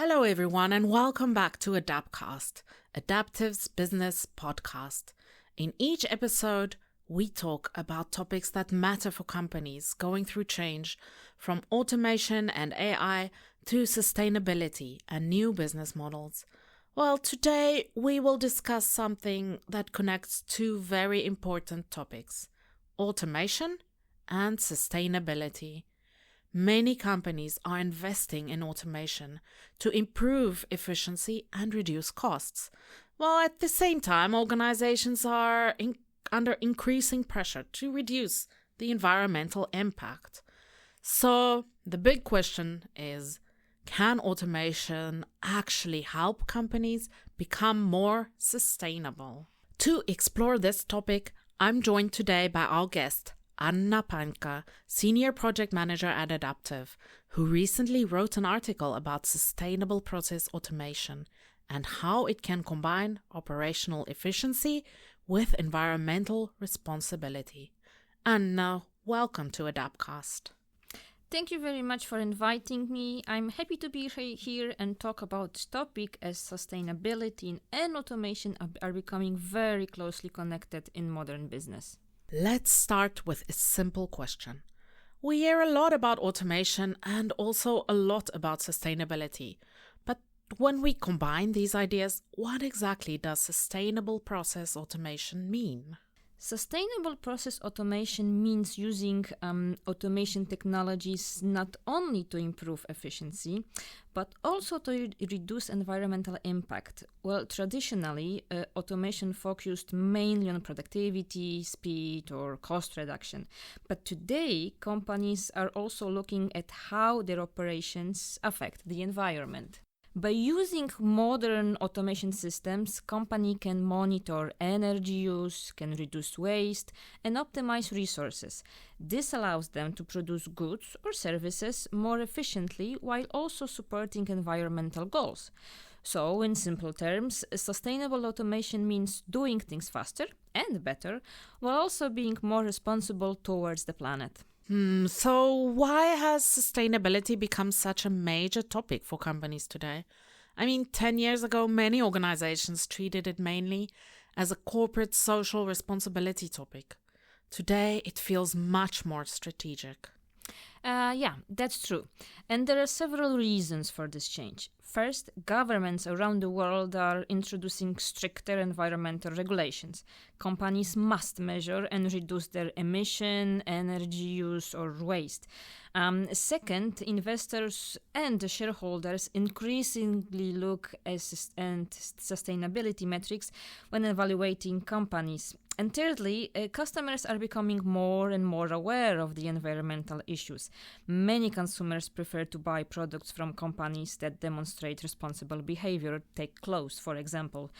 Hello, everyone, and welcome back to AdapCast, Adaptive's business podcast. In each episode, we talk about topics that matter for companies going through change, from automation and AI to sustainability and new business models. Well, today we will discuss something that connects two very important topics: automation and sustainability. Many companies are investing in automation to improve efficiency and reduce costs, while at the same time organizations are under increasing pressure to reduce the environmental impact. So the big question is, can automation actually help companies become more sustainable? To explore this topic, I'm joined today by our guest, Anna Panka, Senior Project Manager at Adaptive, who recently wrote an article about sustainable process automation and how it can combine operational efficiency with environmental responsibility. Anna, welcome to AdapCast. Thank you very much for inviting me. I'm happy to be here and talk about this topic, as sustainability and automation are becoming very closely connected in modern business. Let's start with a simple question. We hear a lot about automation and also a lot about sustainability. But when we combine these ideas, what exactly does sustainable process automation mean? Sustainable process automation means using automation technologies not only to improve efficiency, but also to reduce environmental impact. Well, traditionally, automation focused mainly on productivity, speed, or cost reduction. But today, companies are also looking at how their operations affect the environment. By using modern automation systems, company can monitor energy use, can reduce waste, and optimize resources. This allows them to produce goods or services more efficiently while also supporting environmental goals. So, in simple terms, sustainable automation means doing things faster and better, while also being more responsible towards the planet. So why has sustainability become such a major topic for companies today? 10 years ago, many organizations treated it mainly as a corporate social responsibility topic. Today, it feels much more strategic. Yeah, that's true. And there are several reasons for this change. First, governments around the world are introducing stricter environmental regulations. Companies must measure and reduce their emission, energy use, or waste. Second, investors and shareholders increasingly look at sustainability metrics when evaluating companies. And thirdly, customers are becoming more and more aware of the environmental issues. Many consumers prefer to buy products from companies that demonstrate responsible behavior. Take clothes, for example.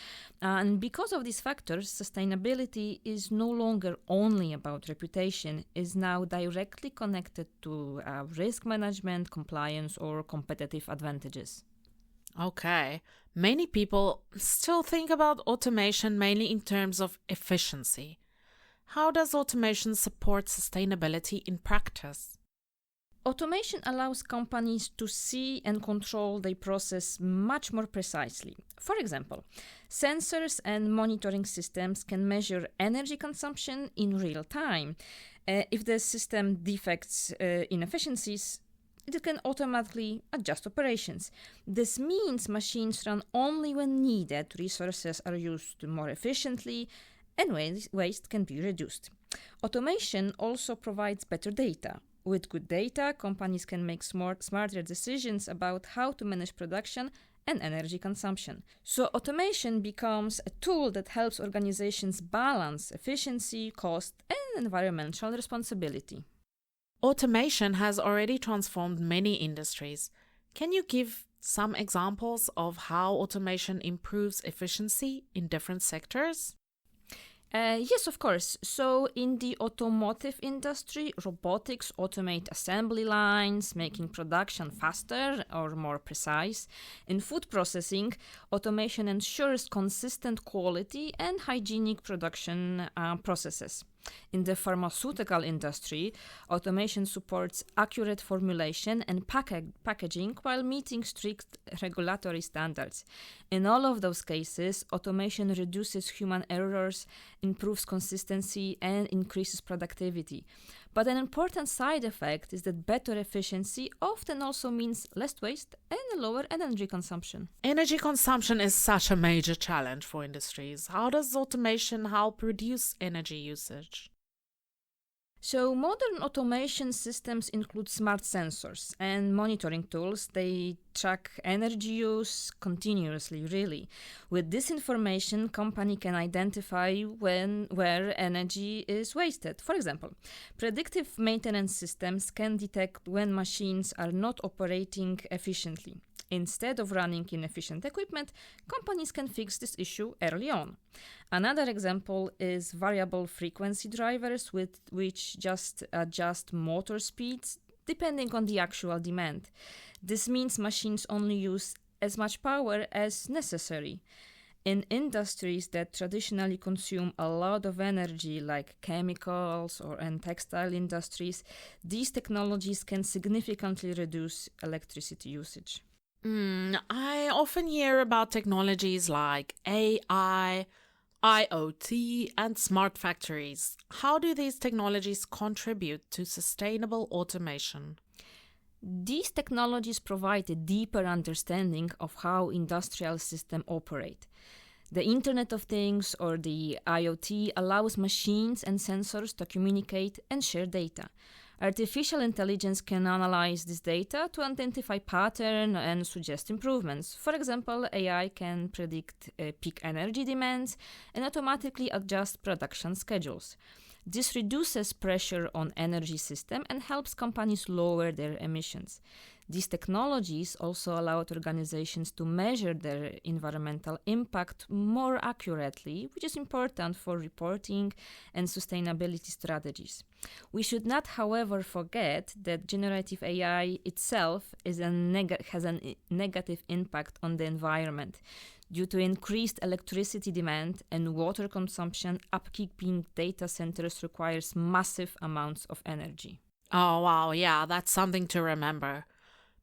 And because of these factors, sustainability is no longer only about reputation, is now directly connected to risk management, compliance, or competitive advantages. Okay. Many people still think about automation mainly in terms of efficiency. How does automation support sustainability in practice? Automation allows companies to see and control their process much more precisely. For example, sensors and monitoring systems can measure energy consumption in real time. If the system detects inefficiencies, it can automatically adjust operations. This means machines run only when needed, resources are used more efficiently, and waste can be reduced. Automation also provides better data. With good data, companies can make smarter decisions about how to manage production and energy consumption. So automation becomes a tool that helps organizations balance efficiency, cost, and environmental responsibility. Automation has already transformed many industries. Can you give some examples of how automation improves efficiency in different sectors? Yes, of course. So in the automotive industry, robotics automate assembly lines, making production faster or more precise. In food processing, automation ensures consistent quality and hygienic production processes. In the pharmaceutical industry, automation supports accurate formulation and packaging while meeting strict regulatory standards. In all of those cases, automation reduces human errors, improves consistency, and increases productivity. But an important side effect is that better efficiency often also means less waste and lower energy consumption. Energy consumption is such a major challenge for industries. How does automation help reduce energy usage? So, modern automation systems include smart sensors and monitoring tools. They track energy use continuously, really. With this information, company can identify where energy is wasted. For example, predictive maintenance systems can detect when machines are not operating efficiently. Instead of running inefficient equipment, companies can fix this issue early on. Another example is variable frequency drivers, which just adjust motor speeds depending on the actual demand. This means machines only use as much power as necessary. In industries that traditionally consume a lot of energy, like chemicals and textile industries, these technologies can significantly reduce electricity usage. I often hear about technologies like AI, IoT, and smart factories. How do these technologies contribute to sustainable automation? These technologies provide a deeper understanding of how industrial systems operate. The Internet of Things, or the IoT, allows machines and sensors to communicate and share data. Artificial intelligence can analyze this data to identify patterns and suggest improvements. For example, AI can predict peak energy demands and automatically adjust production schedules. This reduces pressure on energy system and helps companies lower their emissions. These technologies also allow organizations to measure their environmental impact more accurately, which is important for reporting and sustainability strategies. We should not, however, forget that generative AI itself has a negative impact on the environment. Due to increased electricity demand and water consumption, upkeeping data centers requires massive amounts of energy. Oh, wow, yeah, that's something to remember.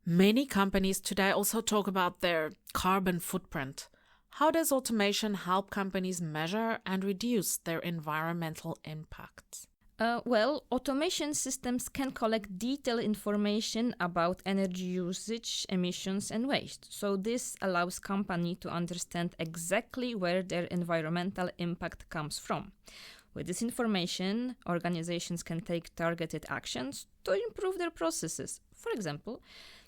Many companies today also talk about their carbon footprint. How does automation help companies measure and reduce their environmental impact? Automation systems can collect detailed information about energy usage, emissions, and waste. So this allows companies to understand exactly where their environmental impact comes from. With this information, organizations can take targeted actions to improve their processes. For example,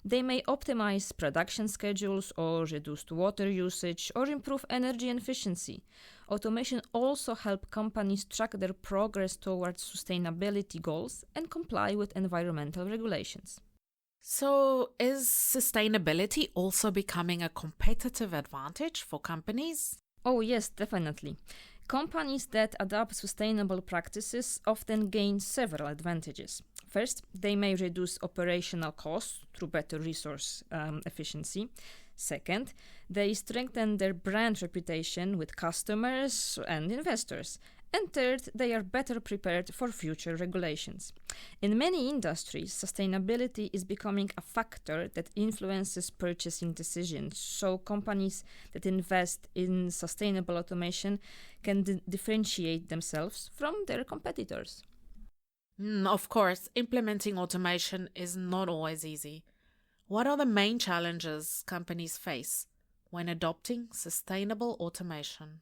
they may optimize production schedules or reduce water usage or improve energy efficiency. Automation also helps companies track their progress towards sustainability goals and comply with environmental regulations. So, is sustainability also becoming a competitive advantage for companies? Oh, yes, definitely. Companies that adopt sustainable practices often gain several advantages. First, they may reduce operational costs through better resource efficiency. Second, they strengthen their brand reputation with customers and investors. And third, they are better prepared for future regulations. In many industries, sustainability is becoming a factor that influences purchasing decisions. So companies that invest in sustainable automation can differentiate themselves from their competitors. Of course, implementing automation is not always easy. What are the main challenges companies face when adopting sustainable automation?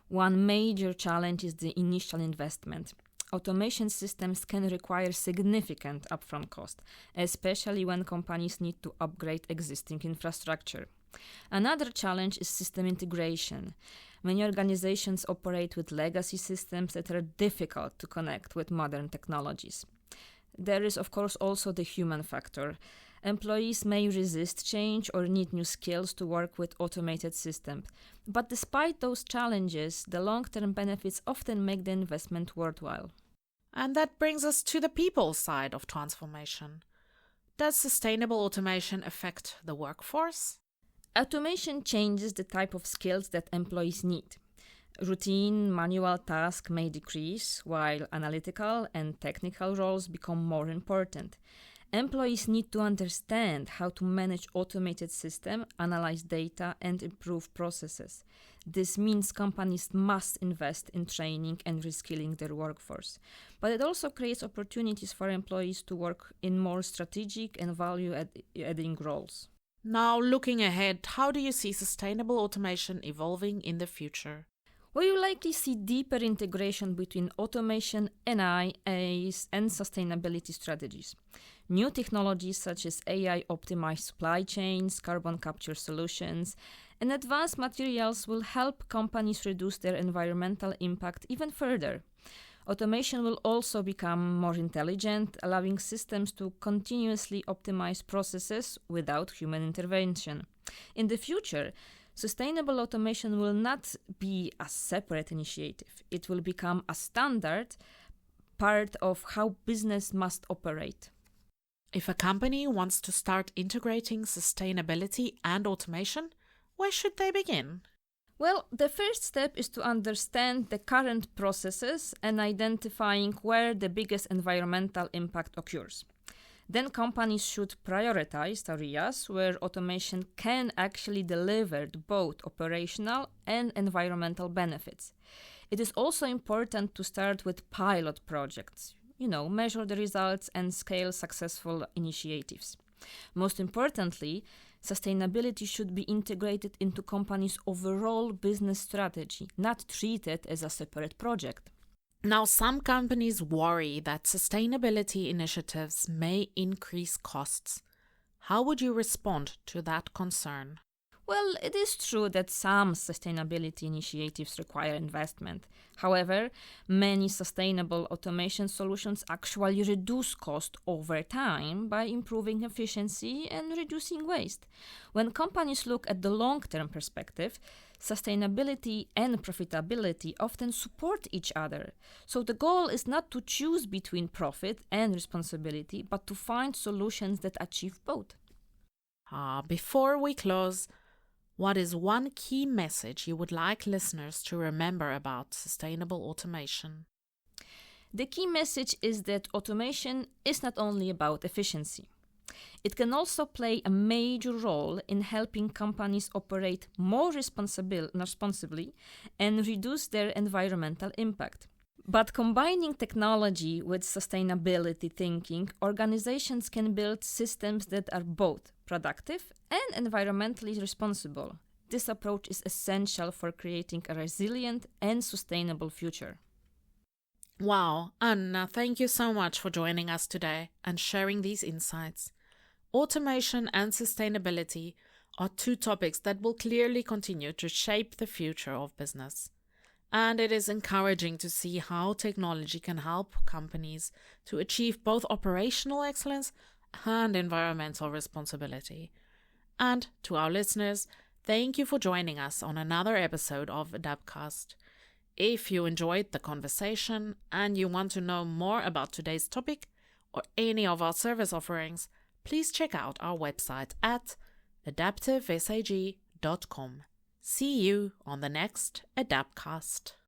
One major challenge is the initial investment. Automation systems can require significant upfront cost, especially when companies need to upgrade existing infrastructure. Another challenge is system integration. Many organizations operate with legacy systems that are difficult to connect with modern technologies. There is, of course, also the human factor. Employees may resist change or need new skills to work with automated systems. But despite those challenges, the long-term benefits often make the investment worthwhile. And that brings us to the people side of transformation. Does sustainable automation affect the workforce? Automation changes the type of skills that employees need. Routine manual tasks may decrease, while analytical and technical roles become more important. Employees need to understand how to manage automated systems, analyze data, and improve processes. This means companies must invest in training and reskilling their workforce. But it also creates opportunities for employees to work in more strategic and value-adding roles. Now, looking ahead, how do you see sustainable automation evolving in the future? We will likely see deeper integration between automation, NI, AIs, and sustainability strategies. New technologies such as AI-optimized supply chains, carbon capture solutions, and advanced materials will help companies reduce their environmental impact even further. Automation will also become more intelligent, allowing systems to continuously optimize processes without human intervention. In the future, sustainable automation will not be a separate initiative. It will become a standard part of how business must operate. If a company wants to start integrating sustainability and automation, where should they begin? Well, the first step is to understand the current processes and identifying where the biggest environmental impact occurs. Then companies should prioritize areas where automation can actually deliver both operational and environmental benefits. It is also important to start with pilot projects, measure the results and scale successful initiatives. Most importantly, sustainability should be integrated into companies' overall business strategy, not treated as a separate project. Now, some companies worry that sustainability initiatives may increase costs. How would you respond to that concern? Well, it is true that some sustainability initiatives require investment. However, many sustainable automation solutions actually reduce cost over time by improving efficiency and reducing waste. When companies look at the long-term perspective, sustainability and profitability often support each other. So the goal is not to choose between profit and responsibility, but to find solutions that achieve both. Before we close, what is one key message you would like listeners to remember about sustainable automation? The key message is that automation is not only about efficiency. It can also play a major role in helping companies operate more responsibly and reduce their environmental impact. But combining technology with sustainability thinking, organizations can build systems that are both productive and environmentally responsible. This approach is essential for creating a resilient and sustainable future. Wow, Anna, thank you so much for joining us today and sharing these insights. Automation and sustainability are two topics that will clearly continue to shape the future of business. And it is encouraging to see how technology can help companies to achieve both operational excellence and environmental responsibility. And to our listeners, thank you for joining us on another episode of AdapCast. If you enjoyed the conversation and you want to know more about today's topic or any of our service offerings, please check out our website at adaptivesag.com. See you on the next AdapCast.